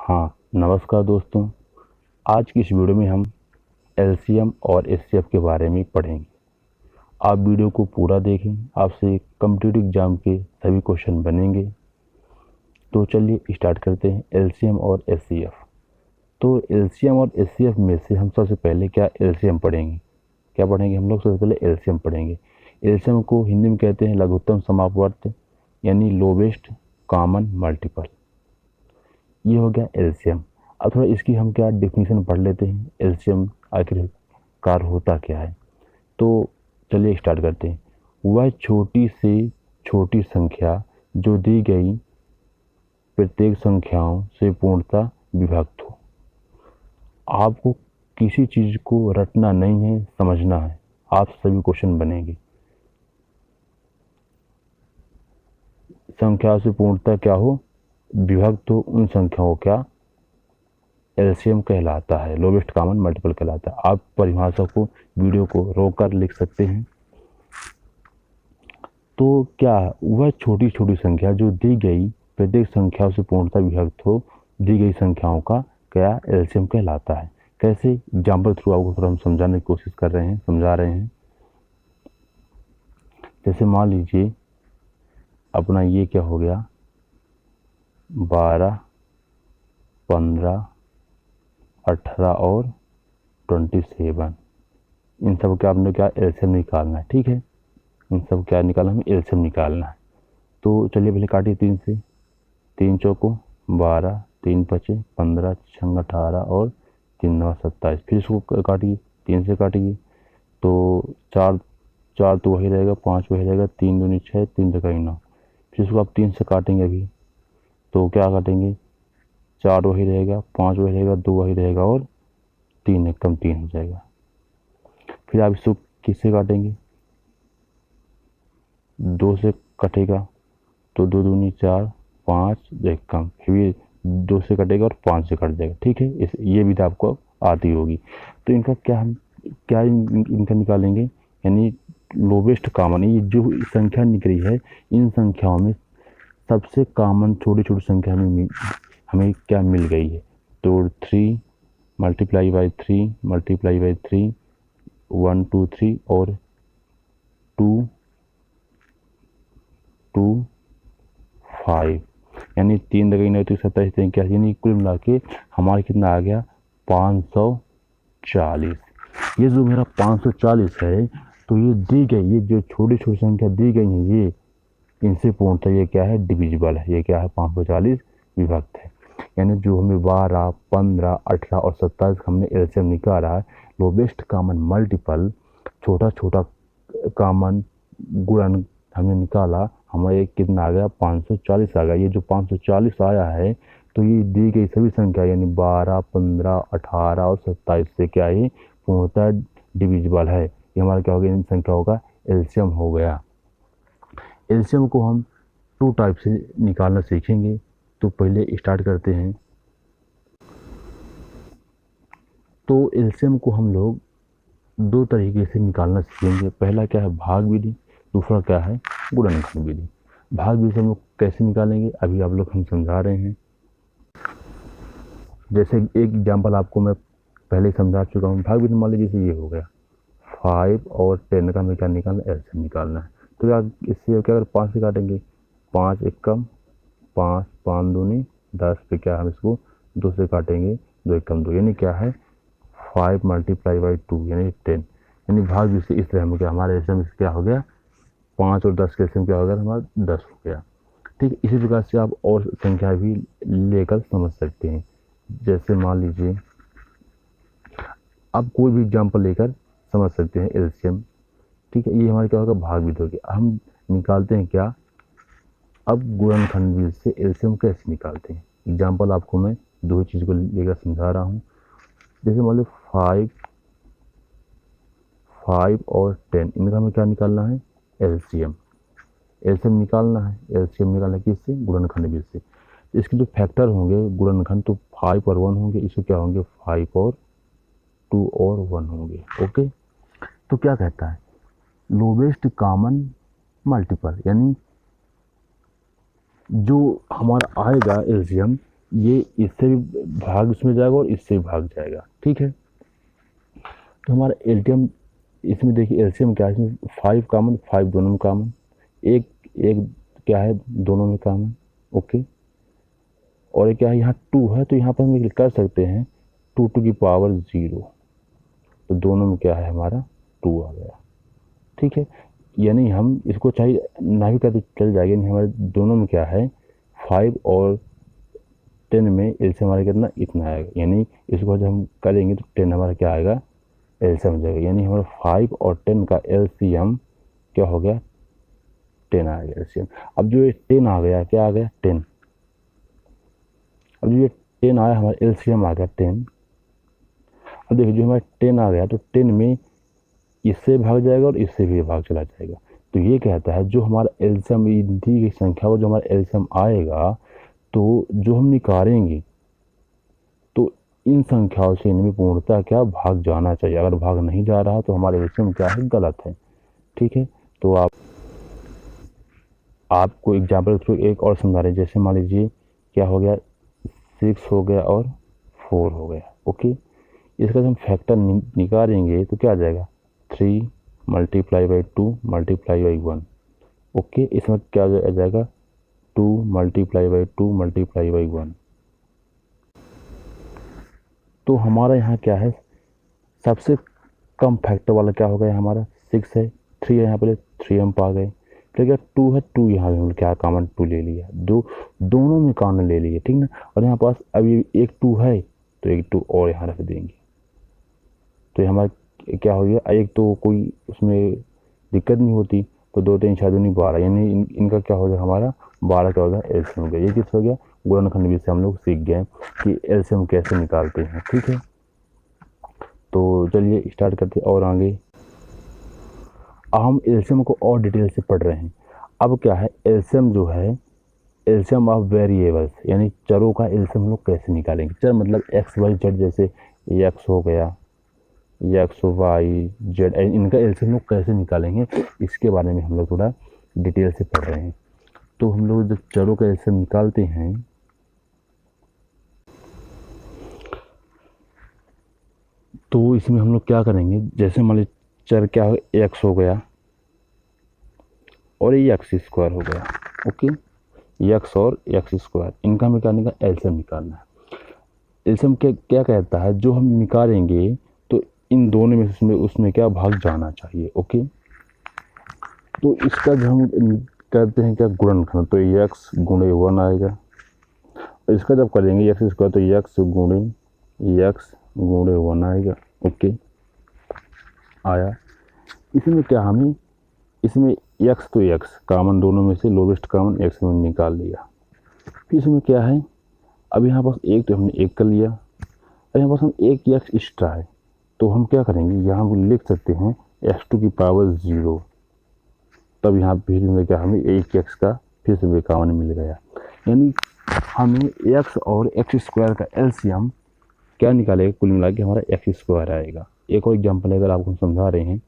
हाँ, नमस्कार दोस्तों। आज की इस वीडियो में हम एलसीएम और एचसीएफ के बारे में पढ़ेंगे। आप वीडियो को पूरा देखें, आपसे कॉम्पिटिटिव एग्जाम के सभी क्वेश्चन बनेंगे। तो चलिए स्टार्ट करते हैं एलसीएम और एचसीएफ। तो एलसीएम और एचसीएफ में से हम सबसे पहले क्या एलसीएम पढ़ेंगे। क्या पढ़ेंगे हम लोग? सबसे पहले एलसीएम पढ़ेंगे। एलसीएम को हिंदी में कहते हैं लघुत्तम समापवर्त, यानी लोवेस्ट कॉमन मल्टीपल। ये हो गया एलसीएम। अब थोड़ा इसकी हम क्या डिफिनीशन पढ़ लेते हैं, एलसीएम आखिरकार होता क्या है। तो चलिए स्टार्ट करते हैं। वह छोटी से छोटी संख्या जो दी गई प्रत्येक संख्याओं से पूर्णतः विभक्त हो। आपको किसी चीज को रटना नहीं है, समझना है। आप सभी क्वेश्चन बनेंगे। संख्या से पूर्णतः क्या हो, विभक्त हो, उन संख्याओं क्या एलसीएम कहलाता है, लोवेस्ट कॉमन मल्टीपल कहलाता है। आप परिभाषा को वीडियो को रोककर लिख सकते हैं। तो क्या वह छोटी छोटी संख्या जो दी गई प्रत्येक संख्या से पूर्णतः विभक्त हो, दी गई संख्याओं का क्या एलसीएम कहलाता है। कैसे? एग्जाम्पल थ्रू आपको थोड़ा हम समझाने की कोशिश कर रहे हैं, समझा रहे हैं। जैसे मान लीजिए अपना ये क्या हो गया, 12, 15, 18 और 27। इन सब का आपने क्या एलसीएम निकालना है। ठीक है, इन सब क्या निकालना है, हमें एलसीएम निकालना है। तो चलिए पहले काटिए 3 से। 3 चौको 12, 3 पचे 15, 6 18 और 3 9 27। फिर इसको काटिए, 3 से काटिए तो 4 4 तो वही रहेगा, 5 वही रहेगा, 3 दूनी 6, 3 से 9। फिर इसको आप 3 से काटेंगे अभी, तो क्या काटेंगे, 4 वही रहेगा, 5 वही रहेगा, 2 वही रहेगा और 3 एकदम 3 हो जाएगा। फिर आप इसको किससे काटेंगे, 2 से कटेगा तो 2 दूनी 4, 5 एक कम, फिर 2 से कटेगा और 5 से कट जाएगा। ठीक है, ये विधि आपको आती होगी। तो इनका क्या हम क्या इनका निकालेंगे, यानी लोवेस्ट कॉमन। ये जो संख्या निकली है, इन संख्याओं में सबसे कॉमन छोटी छोटी संख्या हमें क्या मिल गई है। तो 3 मल्टीप्लाई बाई 3 मल्टीप्लाई बाई 3, 1 2 3 और 2 2 5, यानी 3 दगई 9 27 क्या, यानी कुल मिला के हमारा कितना आ गया, 540। ये जो मेरा 540 है, तो ये दी गई, ये जो छोटी छोटी संख्या दी गई है, ये इनसे पूर्णतः ये क्या है, डिविजिबल है। ये क्या है, 540 विभक्त है। यानी जो हमें 12, 15, 18 और 27 हमने एलसीएम निकाला है, लोवेस्ट कॉमन मल्टीपल, छोटा छोटा कॉमन गुणन हमने निकाला, हमारे कितना आ गया, 540 आ गया। ये जो 540 आया है, तो ये दी गई सभी संख्या यानी 12, 15, 18 और 27 से क्या है, पूर्णतः डिविजिबल है। ये हमारा क्या हो गया, इन संख्याओं का एलसीएम हो गया। एलसीएम को हम 2 टाइप से निकालना सीखेंगे। तो पहले स्टार्ट करते हैं। तो एलसीएम को हम लोग 2 तरीके से निकालना सीखेंगे। पहला क्या है, भाग विधि, दूसरा क्या है, गुणनखंड विधि। भाग विधि से हम लोग कैसे निकालेंगे, अभी आप लोग हम समझा रहे हैं। जैसे एक एग्जाम्पल आपको मैं पहले समझा चुका हूँ। भाग विधि मान लीजिए जैसे ये हो गया, 5 और 10 का हमें क्या निकालना है, एलसीएम निकालना है। तो क्या इससे क्या, अगर 5 से काटेंगे, 5 एक कम 5, 5 दूनी 10 पे क्या हम इसको 2 से काटेंगे, 2 एक कम 2, यानी क्या है, 5 मल्टीप्लाई बाई 2 यानी 10। यानी भाग विधि से इस तरह में क्या हमारे एलसीएम क्या हो गया, 5 और 10 का एलसीएम क्या हो गया हमारा, 10 हो गया। ठीक, इसी प्रकार से आप और संख्या भी लेकर समझ सकते हैं। जैसे मान लीजिए आप कोई भी एग्जाम्पल लेकर समझ सकते हैं एलसीएम। ठीक है, ये हमारे क्या होगा, भाग विधि होगी। हम निकालते हैं क्या, अब गुणनखंड विधि से एलसीएम कैसे निकालते हैं। एग्जाम्पल आपको मैं 2 चीज़ को लेकर समझा रहा हूँ। जैसे मान लो 5 और 10, इनका हमें क्या निकालना है, एलसीएम। एलसीएम निकालना है, एलसीएम निकालना किससे, गुणनखंड विधि से। इसके जो फैक्टर होंगे गुणनखंड, तो 5 और 1 होंगे, इसके क्या होंगे, 5 और 2 और 1 होंगे। ओके, तो क्या कहता है, लोवेस्ट कॉमन मल्टीपल, यानी जो हमारा आएगा एलसीएम, ये इससे भी भाग इसमें जाएगा और इससे भी भाग जाएगा, ठीक है। तो हमारा एलटीएम इसमें देखिए एलसीएम क्या है, इसमें 5 कॉमन, 5 दोनों में कॉमन, एक एक क्या है दोनों में कॉमन, ओके। और क्या है यहाँ 2 है, तो यहाँ पर हम कर सकते हैं 2⁻0, तो दोनों में क्या है हमारा 2 आ गया, ठीक है। यानी हम इसको चाहिए ना भी कर तो चल जाएगा, यानी हमारे दोनों में क्या है 5 और 10 में एलसीएम हमारा कितना इतना आएगा, यानी इसको जब हम करेंगे तो 10 हमारा क्या आएगा एलसीएम हो जाएगा, यानी हमारा 5 और 10 का एलसीएम क्या हो गया 10 आ गया एलसीएम। अब जो ये 10 आ गया, क्या आ गया 10, अब जो ये 10 आया हमारा एलसीएम आ गया 10। अब देखिए जो हमारा 10 आ गया तो 10 में इससे भाग जाएगा और इससे भी भाग चला जाएगा, तो ये कहता है जो हमारा एलसीएम दी गई संख्या को जो हमारा एलसीएम आएगा, तो जो हम निकालेंगे तो इन संख्याओं से इनमें पूर्णतः क्या भाग जाना चाहिए, अगर भाग नहीं जा रहा तो हमारे एलसीएम क्या है गलत है, ठीक है। तो आपको एग्जाम्पल थ्रू एक और समझा रहे हैं, जैसे मान लीजिए क्या हो गया 6 हो गया और 4 हो गया, ओके। इसका जब हम फैक्टर निकालेंगे तो क्या आ जाएगा 3 × 2 × 1, ओके। इसमें क्या आ जाएगा 2 × 2 × 1। तो हमारा यहाँ क्या है सबसे कम फैक्टर वाला क्या हो गया हमारा 6 है, 3 है, यहाँ पे 3 हम पा गए, फिर क्या 2 है, 2 यहाँ पे हम क्या कॉमन 2 ले लिया, दोनों में कॉमन ले लिए, ठीक ना। और यहाँ पास अभी एक 2 है तो एक 2 और यहाँ रख देंगे, तो हमारा क्या हो गया, एक तो कोई उसमें दिक्कत नहीं होती, तो 2 3 6 दूनी 12, यानी इनका क्या हो गया हमारा 12 क्या हो गया एलसीएम हो गया। ये किस हो गया गुणनखंड विधि से हम लोग सीख गए कि एलसीएम कैसे निकालते हैं, ठीक है। तो चलिए स्टार्ट करते और आगे। अब हम एलसीएम को और डिटेल से पढ़ रहे हैं। अब क्या है एलसीएम जो है एलसीएम ऑफ वेरिएबल्स, यानी चरों का एलसीएम हम लोग कैसे निकालेंगे। चर मतलब एक्स वाई जेड, जैसे एक्स हो गया, एक्स वाई जेड, इनका एलसीएम लोग कैसे निकालेंगे इसके बारे में हम लोग थोड़ा डिटेल से पढ़ रहे हैं। तो हम लोग जब चरों का एलसीएम निकालते हैं तो इसमें हम लोग क्या करेंगे, जैसे मान लीजिए चर क्या हो एक्स हो गया और ये एक्स स्क्वायर हो गया, ओके। एक्स और एक्स स्क्वायर, इनका हमें निकालने का एलसीएम निकालना है। एलसीएम क्या कहता है, जो हम निकालेंगे तो इन दोनों में उसमें क्या भाग जाना चाहिए, ओके। तो इसका जो हम करते हैं क्या गुणनखंड, तो एक्स गुणे 1 आएगा, इसका जब करेंगे एक्स स्क्वायर तो एक्स गुणे 1 आएगा, ओके आया। इसमें क्या हमें इसमें एक्स तो एक्स कॉमन, दोनों में से लोवेस्ट कॉमन एक्स में निकाल लिया। फिर इसमें क्या है, अब यहाँ पास एक तो हमने एक कर लिया, अब यहाँ पास हम एक एक्स एक्स्ट्रा है, तो हम क्या करेंगे यहाँ हम लिख सकते हैं x⁴, तब यहाँ फिर में क्या हमें एक एक्स का फिर से कॉमन मिल गया, यानी हमें एक्स और एक्स स्क्वायर का एलसीएम क्या निकालेगा, कुल मिला के हमारा एक्स स्क्वायर आएगा। एक और एग्जाम्पल अगर आपको समझा रहे हैं,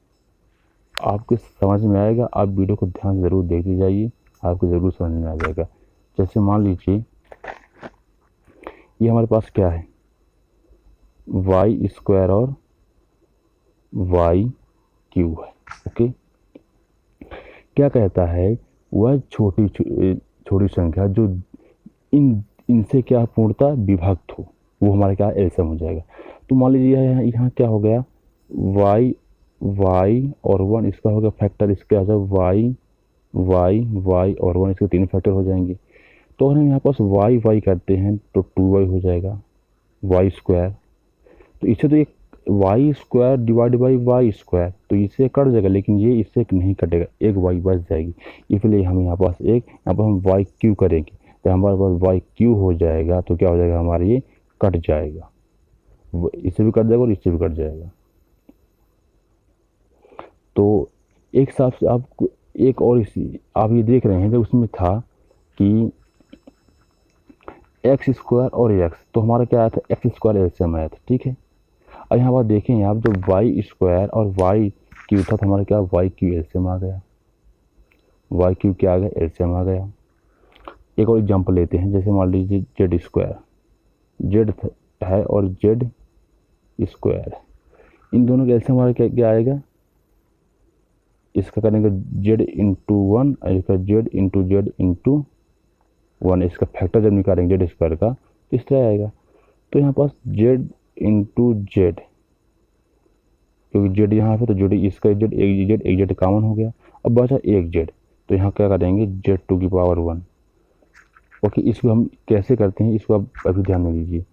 आपके समझ में आएगा, आप वीडियो को ध्यान से ज़रूर देखते जाइए, आपको ज़रूर समझ में आ जाएगा। जैसे मान लीजिए ये हमारे पास क्या है वाई स्क्वायर और वाई क्यूब है, ओके। क्या कहता है वह छोटी संख्या जो इनसे क्या पूर्णतः विभक्त हो, वो हमारा क्या एलसीएम हो जाएगा। तो मान लीजिए यहाँ क्या हो गया वाई और 1, इसका हो गया फैक्टर, इसके आ जाए वाई और 1, इसके 3 फैक्टर हो जाएंगे। तो अगर हम यहाँ पास वाई करते हैं तो 2y हो जाएगा वाई स्क्वायर, तो इससे तो एक y square divide by y square, तो इससे कट जाएगा, लेकिन ये इससे नहीं कटेगा, एक वाई बच जाएगी, इसलिए हम यहाँ पास यहाँ पर हम वाई क्यू करेंगे, जब हमारे पास वाई क्यू हो जाएगा तो क्या हो जाएगा हमारा ये कट जाएगा, इससे भी कट जाएगा और इससे भी कट जाएगा। तो एक हिसाब से आपको एक और आप ये देख रहे हैं जब उसमें था कि एक्स स्क्वायर और एक्स, तो हमारा क्या आया था एक्स स्क्वायर एलसीएम आया था, ठीक है। अब यहाँ पर देखें आप जो वाई स्क्वायर और वाई क्यू था तो हमारा क्या वाई क्यू एलसीएम आ गया, वाई क्यू क्या आ गया एलसीएम आ गया। एक और एग्जांपल लेते हैं, जैसे मान लीजिए जेड स्क्वायर, जेड है और जेड स्क्वायर है। इन दोनों का एलसीएम हमारा क्या क्या आएगा, इसका करेंगे जेड इंटू वन और इसका जेड इंटू वन। इसका फैक्टर जब निकालेंगे जेड स्क्वायर का तो इस तरह आएगा। तो यहाँ पास जेड इंटू जेड, क्योंकि जेड यहाँ पे तो जेड इसका एक जेड कॉमन हो गया। अब बचा एक जेड, तो यहाँ क्या करेंगे जेड टू की पावर वन। ओके, इसको हम कैसे करते हैं इसको आप अभी ध्यान में दीजिए।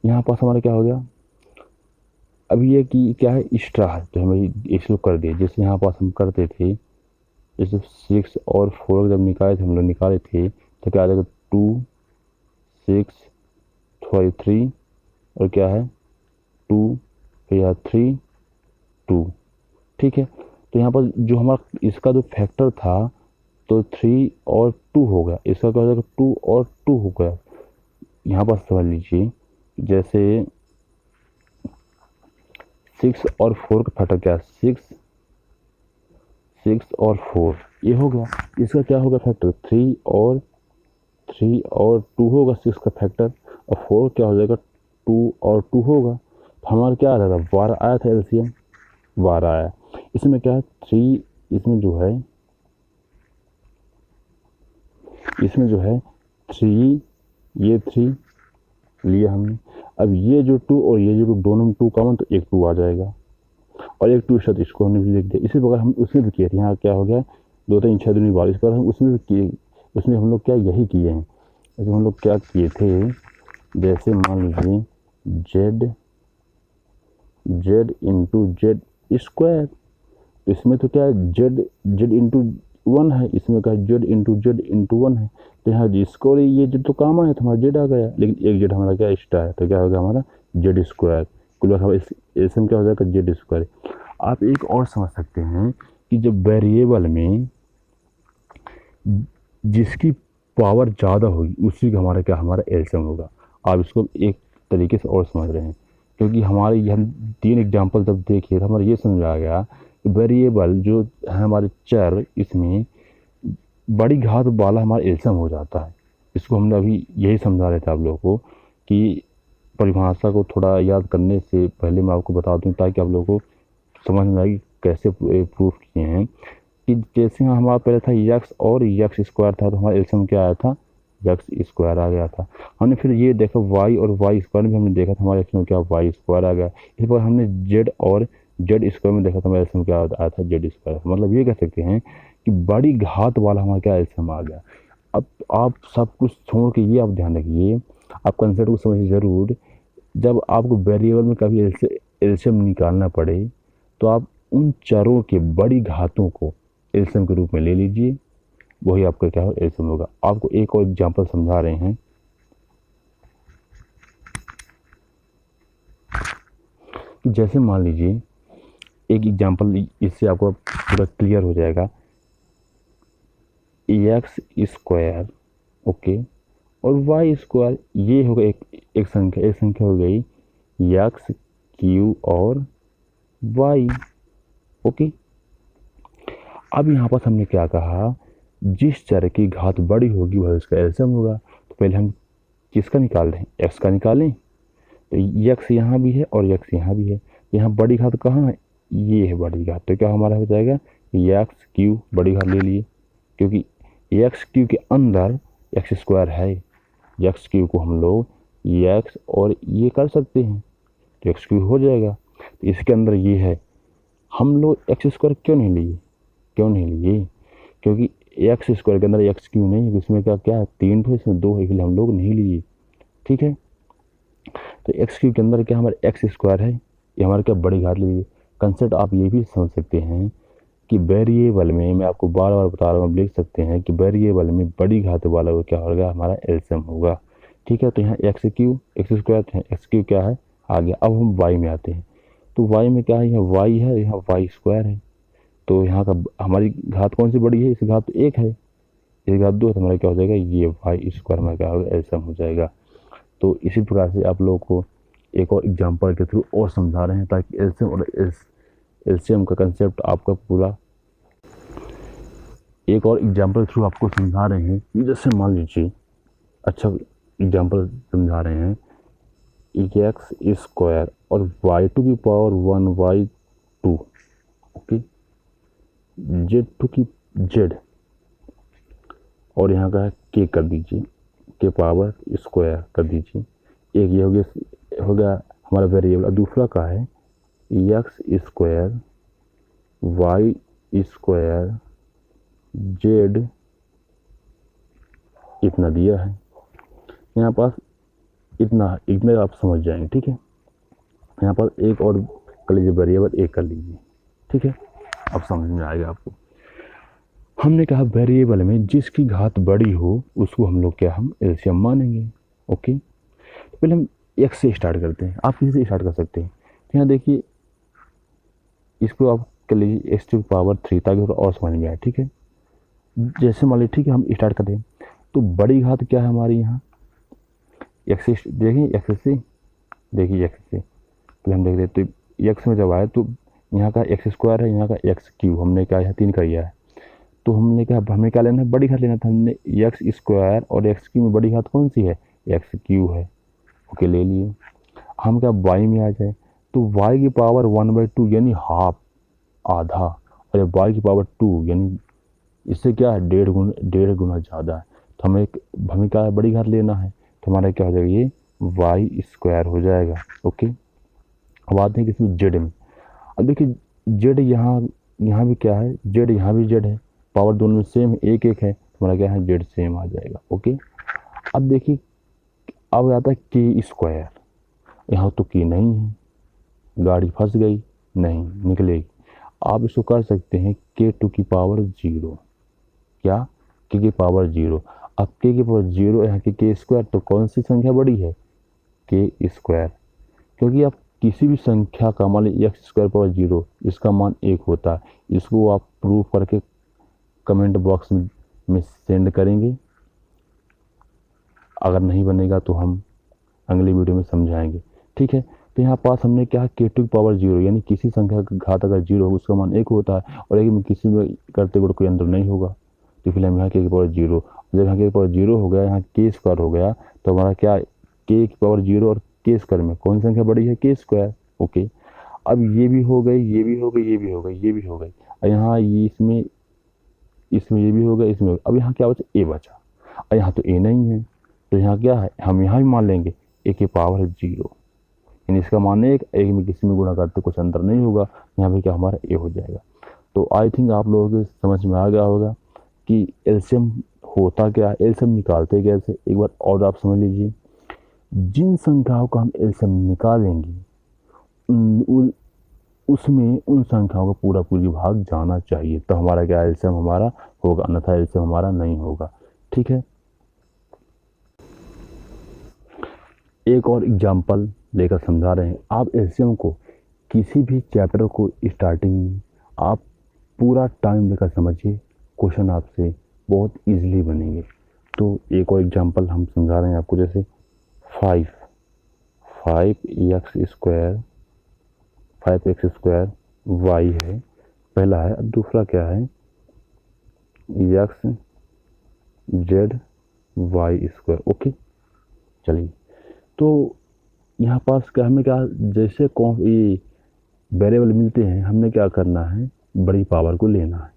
यहाँ पास हमारा क्या हो गया, अभी ये कि क्या है एक्स्ट्रा है तो हमें इसको कर दिए। जैसे यहाँ पास हम करते थे, जैसे 6 और 4 जब निकाले थे हम लोग निकाले थे तो क्या आ जाएगा 2 6 सॉरी 3 और क्या है 2 फिर यहाँ 3 2। ठीक है, तो यहाँ पर जो हमारा इसका जो फैक्टर था तो 3 और 2 हो गया, इसका क्या हो जाएगा 2 और 2 हो गया। यहाँ पर समझ लीजिए जैसे 6 और 4 का फैक्टर क्या है 6 और 4 ये हो गया। इसका क्या होगा फैक्टर 3 और 2 होगा 6 का फैक्टर, और 4 क्या हो जाएगा 2 और 2 होगा। तो हमारा क्या आ जाएगा 12 आया था एलसीएम, 12 आया। इसमें क्या है 3, इसमें जो है 3, ये 3 लिया हमने। अब ये जो 2 और ये जो 2 दोनों में 2 कॉमन तो एक 2 आ जाएगा और एक 2 शब्द इसको हमने भी लिख दिया। इसी प्रकार हम उसमें भी किए थे, यहाँ क्या हो गया 2 3 6 दूनी 12। इस पर हम उसमें भी किए, उसमें हम लोग क्या यही किए हैं। जैसे हम लोग क्या किए थे, जैसे मान लीजिए जेड इंटू जेड स्क्वायर, इसमें तो क्या है जेड इंटू वन है, इसमें क्या है जेड इंटू वन है। तो यहाँ जिसको और ये जेड तो कॉमन है तो हमारा जेड आ गया, लेकिन एक जेड हमारा क्या एक्स्ट्रा है तो क्या होगा हमारा जेड स्क्वायर। कुल इसमें क्या हो जाएगा जेड स्क्वायर। आप एक और समझ सकते हैं कि जब वेरिएबल में जिसकी पावर ज़्यादा होगी उसी का हमारा एलसीएम होगा। आप इसको एक तरीके से और समझ रहे हैं, क्योंकि हमारे हम 3 एग्जाम्पल जब देखिए तो हमारा ये समझ आ गया कि वेरिएबल जो है हमारे चर, इसमें बड़ी घात वाला हमारा एलसीएम हो जाता है। इसको हमने अभी यही समझा रहे थे आप लोगों को कि परिभाषा को थोड़ा याद करने से पहले मैं आपको बता दूं ताकि आप लोगों को समझ में आएगी कैसे प्रूफ किए हैं। कि जैसे हमारा पहले था यक्स और यक्स स्क्वायर था तो हमारा एलसीएम क्या आया था यक्स स्क्वायर आ गया था। हमने फिर ये देखा वाई और वाई स्क्वायर में हमने देखा था हमारे एलसीएम क्या वाई स्क्वायर आ गया। इस बार हमने जेड और जेड स्क्वायर में देखा था हमारा एलसीएम क्या आया था जेड स्क्वायर। मतलब ये कह सकते हैं कि बड़ी घात वाला हमारा क्या एलसीएम आ गया। अब आप सब कुछ छोड़ के ये आप ध्यान रखिए, आप कंसेप्ट को समझिए ज़रूर। जब आपको वेरिएबल में कभी एलसीएम निकालना पड़े तो आप उन चरों के बड़ी घातों को एलसीएम के रूप में ले लीजिए, वही आपका क्या हो एलसीएम होगा। आपको एक और एग्जांपल समझा रहे हैं। जैसे मान लीजिए एक एग्जांपल, इससे आपको पूरा क्लियर हो जाएगा। एक्स स्क्वायर ओके और वाई स्क्वायर ये होगा एक संख्या हो गई एक्स क्यू और वाई ओके। अब यहाँ पर हमने क्या कहा, जिस चर की घात बड़ी होगी वह उसका एलसीएम होगा। तो पहले हम किसका निकाल रहे हैं एक्स का निकालें। तो एक्स यहाँ भी है और एक्स यहाँ भी है, यहाँ बड़ी घात कहाँ है ये है बड़ी घात। तो क्या हमारा हो जाएगा एक्स क्यू बड़ी घात ले लिए, क्योंकि एक्स क्यू के अंदर एक्स स्क्वायर है। एक्स क्यू को हम लोग एक्स और ये कर सकते हैं तो एक्स क्यू हो जाएगा। तो इसके अंदर ये है, हम लोग एक्स स्क्वायर क्यों नहीं लिए, क्योंकि एक्स स्क्वायर के अंदर एक्स क्यू नहीं है, इसमें क्या है 3 तो इसमें 2 है, इसलिए हम लोग नहीं लिए। ठीक है, तो एक्स क्यू के अंदर क्या हमारा एक्स स्क्वायर है, ये हमारे क्या बड़ी घात ले लिए। कंसेप्ट आप ये भी समझ सकते हैं कि वेरिएबल में, मैं आपको बार बार बता रहा हूँ, आप लिख सकते हैं कि वेरिएबल में बड़ी घात वाला वो क्या होगा हमारा एलसीएम होगा। ठीक है, तो यहाँ एक्स स्क्वायर एक्स क्यू क्या है आ गया। अब हम वाई में आते हैं, तो वाई में क्या है, यहाँ वाई है यहाँ वाई स्क्वायर है। तो यहाँ का हमारी घात कौन सी बड़ी है, इस घात 1 है, इस घात 2 है, तो हमारा क्या हो जाएगा ये वाई स्क्वायर में क्या होगा एलसीएम हो जाएगा। तो इसी प्रकार से आप लोगों को एक और एग्जांपल के थ्रू और समझा रहे हैं ताकि एलसीएम और एलसीएम का कंसेप्ट आपका पूरा एक और एग्जांपल थ्रू आपको समझा रहे हैं। जैसे मान लीजिए अच्छा एग्जांपल समझा रहे हैं एक्स स्क्वायर और वाई टू की पावर 1/2, ओके, जेड टू की जेड, और यहाँ का के कर दीजिए, के पावर स्क्वायर कर दीजिए। एक ये हो गया हमारा वेरिएबल, और दूसरा का है x square y square z, इतना दिया है यहाँ पास, इतना इतना आप समझ जाएंगे, ठीक है। यहाँ पर एक और कर लीजिए वेरिएबल, एक कर लीजिए, ठीक है, अब समझ में आएगा आपको। हमने कहा वेरिएबल में जिसकी घात बड़ी हो उसको हम लोग क्या, हम एलसीएम मानेंगे, ओके। तो पहले हम एक्स से स्टार्ट करते हैं, आप किसी से स्टार्ट कर सकते हैं। तो यहाँ देखिए, इसको आप कर लीजिए एक्स टू पावर 3, ताकि थोड़ा और समझ में आए, ठीक है। जैसे मान लीजिए, ठीक है, हम स्टार्ट करते हैं। तो बड़ी घात क्या है हमारी यहाँ, एक्स से देखिए, एक्स से देखिए, एक्स से पहले हम देख रहे, तो एक्स में जब आए तो यहाँ का एक्स स्क्वायर है, यहाँ का एक्स क्यू, हमने क्या है 3 का लिया है। तो हमने क्या, हमें क्या लेना है, बड़ी घात लेना था। हमने एक्स स्क्वायर और एक्स क्यू में बड़ी घात कौन सी है, एक्स क्यू है, ओके, ले लिए। हम क्या वाई में आ जाए, तो वाई की पावर 1/2 यानी हाफ, आधा, और वाई की पावर 2 यानी इससे क्या है, 1.5 गुना ज़्यादा है। तो हमें क्या है, बड़ी घात लेना है। तो हमारा क्या हो जाएगा, ये वाई स्क्वायर हो जाएगा, ओके। अब आते हैं किसी जेड में। अब देखिए जेड यहाँ भी क्या है, जेड यहाँ भी जेड है, पावर दोनों में सेम, एक एक है, हमारा क्या है, जेड सेम आ जाएगा, ओके। अब देखिए, अब आता है के स्क्वायर, यहाँ तो के नहीं है, गाड़ी फंस गई, नहीं निकलेगी। आप इसको कर सकते हैं के टू की पावर 0, क्या, के की पावर 0। अब के की पावर 0 यहाँ के स्क्वायर, तो कौन सी संख्या बड़ी है, के स्क्वायर, क्योंकि आप किसी भी संख्या का मान लीजिए एक्स स्क्वायर पावर 0, इसका मान 1 होता है। इसको आप प्रूफ करके कमेंट बॉक्स में सेंड करेंगे। अगर नहीं बनेगा तो हम अगली वीडियो में समझाएंगे, ठीक है। तो यहाँ पास हमने क्या, के टू की पावर 0 यानी किसी संख्या का घात अगर 0 हो उसका मान 1 होता है, और एक में किसी में करते हुए कोई अंतर नहीं होगा। तो फिर हम यहाँ के पावर 0, जब यहाँ के पावर 0 हो गया, यहाँ के स्क्वायर हो गया, तो हमारा क्या, के की पावर 0 और के स्क्वायर में कौन सी संख्या बड़ी है, के स्क्वायर, ओके। अब ये भी हो गई, ये भी हो गई, ये भी हो गई, ये भी हो गई, और यहाँ ये इसमें ये भी हो गया, इसमें अब यहाँ क्या बचा, ए बचा, और यहाँ तो ए नहीं है। तो यहाँ क्या है, हम यहाँ भी मान लेंगे ए की पावर 0, यानी इसका मान एक में किसी में गुणा करते कुछ अंतर नहीं होगा, यहाँ पे क्या हमारा ए हो जाएगा। तो आई थिंक आप लोगों को समझ में आ गया होगा कि एलसीएम होता क्या है, एलसीएम निकालते कैसे। एक बार और आप समझ लीजिए, जिन संख्याओं का हम एलसीएम निकालेंगे उसमें उन संख्याओं का पूरा पूरी भाग जाना चाहिए, तो हमारा क्या एलसीएम हमारा होगा, अन्यथा एलसीएम हमारा नहीं होगा, ठीक है। एक और एग्जांपल लेकर समझा रहे हैं। आप एलसीएम को किसी भी चैप्टर को स्टार्टिंग में आप पूरा टाइम लेकर समझिए, क्वेश्चन आपसे बहुत इजीली बनेंगे। तो एक और एग्जांपल हम समझा रहे हैं आपको, जैसे 5x स्क्वायर वाई है, पहला है। दूसरा क्या है, x z y square, okay. चलिए, तो यहाँ पास क्या, हमें क्या, जैसे ये वेरिएबल मिलते हैं, हमने क्या करना है, बड़ी पावर को लेना है।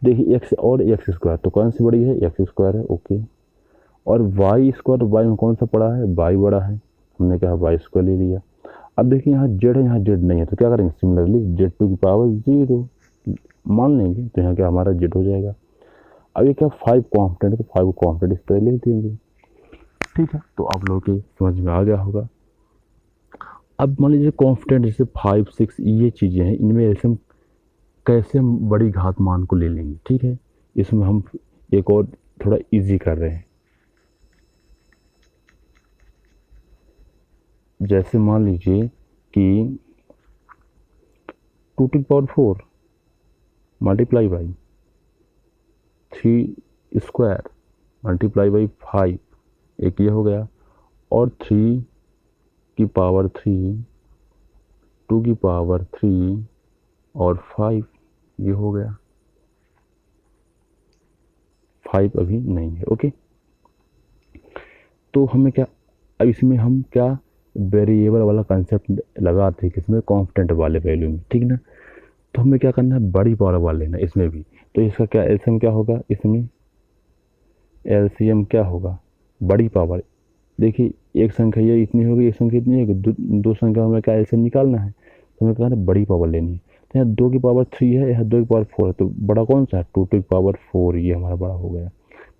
देखिए एक्स और एक्स स्क्वायर, तो कौन सी बड़ी है, एक्स स्क्वायर है, ओके। और वाई स्क्वायर, वाई में कौन सा पड़ा है, वाई बड़ा है, हमने क्या वाई स्क्वायर ले लिया। अब देखिए यहाँ जेड है, यहाँ जेड नहीं है, तो क्या करेंगे, सिमिलरली जेड टू की पावर 0 मान लेंगे, तो यहाँ क्या हमारा जेड हो जाएगा। अब ये क्या 5 कॉन्स्टेंट है, तो 5 कॉन्स्टेंट इस तरह लिख देंगे, ठीक है। तो आप लोगों के समझ में आ गया होगा। अब मान लीजिए कॉन्स्टेंट जैसे 5, 6 ये चीज़ें हैं, इनमें ऐसे हम कैसे हम बड़ी घात मान को ले लेंगे, ठीक है। इसमें हम एक और थोड़ा इजी कर रहे हैं। जैसे मान लीजिए कि 2 to power 4 multiply by 3 square multiply by 5, एक ये हो गया, और 3 की पावर 3, 2 की पावर 3 और 5, ये हो गया। 5 अभी नहीं है, ओके। तो हमें क्या, अब इसमें हम क्या वेरिएबल वाला कंसेप्ट लगाते हैं किसमें, कांस्टेंट वाले वैल्यू में, ठीक ना। तो हमें क्या करना है, बड़ी पावर वाला लेना है इसमें भी। तो इसका क्या एलसीएम क्या होगा, इसमें एलसीएम क्या होगा, बड़ी पावर। देखिए एक संख्या ये इतनी होगी, एक संख्या इतनी होगी, दो संख्या में क्या एलसीएम निकालना है, तो हमें कहना है बड़ी पावर लेनी है। तो यहाँ 2 की पावर 3 है, यहाँ 2 की पावर 4 है, तो बड़ा कौन सा है, 2 की पावर 4, ये हमारा बड़ा हो गया।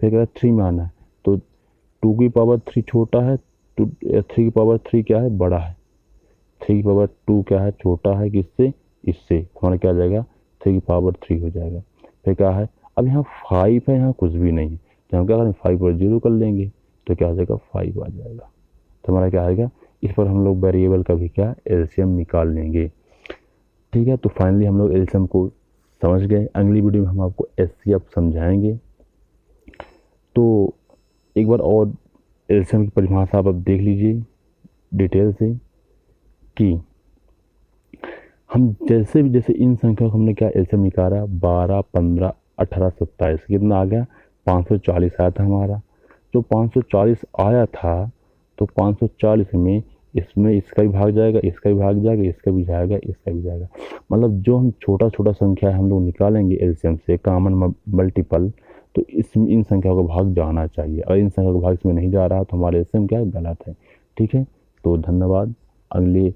फिर कह रहा है 3 में आना है, तो 2 की पावर 3 छोटा है, 3 की पावर 3 क्या है, बड़ा है। 3 की पावर 2 क्या है, छोटा है किससे, इससे। हमारा क्या आ जाएगा, 3 की पावर 3 हो जाएगा। फिर क्या है, अब यहाँ 5 है, यहाँ कुछ भी नहीं है, तो हम क्या करें, 5 और 0 कर लेंगे, तो क्या आ जाएगा, 5 आ जाएगा। तो हमारा क्या आएगा, इस पर हम लोग वेरिएबल का भी क्या एलसीएम निकाल लेंगे, ठीक है। तो फाइनली हम लोग एलसीएम को समझ गए। अगली वीडियो में हम आपको एचसीएफ समझाएंगे। तो एक बार और एलसीएम की परिभाषा आप अब देख लीजिए डिटेल से, कि हम जैसे इन संख्या को हमने क्या एलसीएम निकाला, 12, 15, 18, 27, कितना आ गया, 540 आया था हमारा। जो 540 आया था, तो 540 में इसमें इसका भी भाग जाएगा, इसका भी भाग जाएगा, इसका भी जाएगा, इसका भी जाएगा। मतलब जो हम छोटा छोटा संख्या है हम लोग निकालेंगे एलसीएम से, कॉमन मल्टीपल, तो इसमें इन संख्याओं का भाग जाना चाहिए। अगर इन संख्याओं का भाग इसमें नहीं जा रहा तो हमारे एलसीएम क्या गलत है, ठीक है। तो धन्यवाद। अगले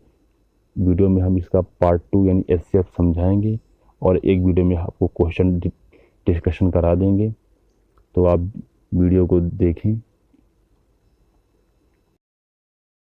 वीडियो में हम इसका पार्ट 2 यानी एचसीएफ समझाएंगे, और एक वीडियो में आपको क्वेश्चन डिस्कशन करा देंगे। तो आप वीडियो को देखें।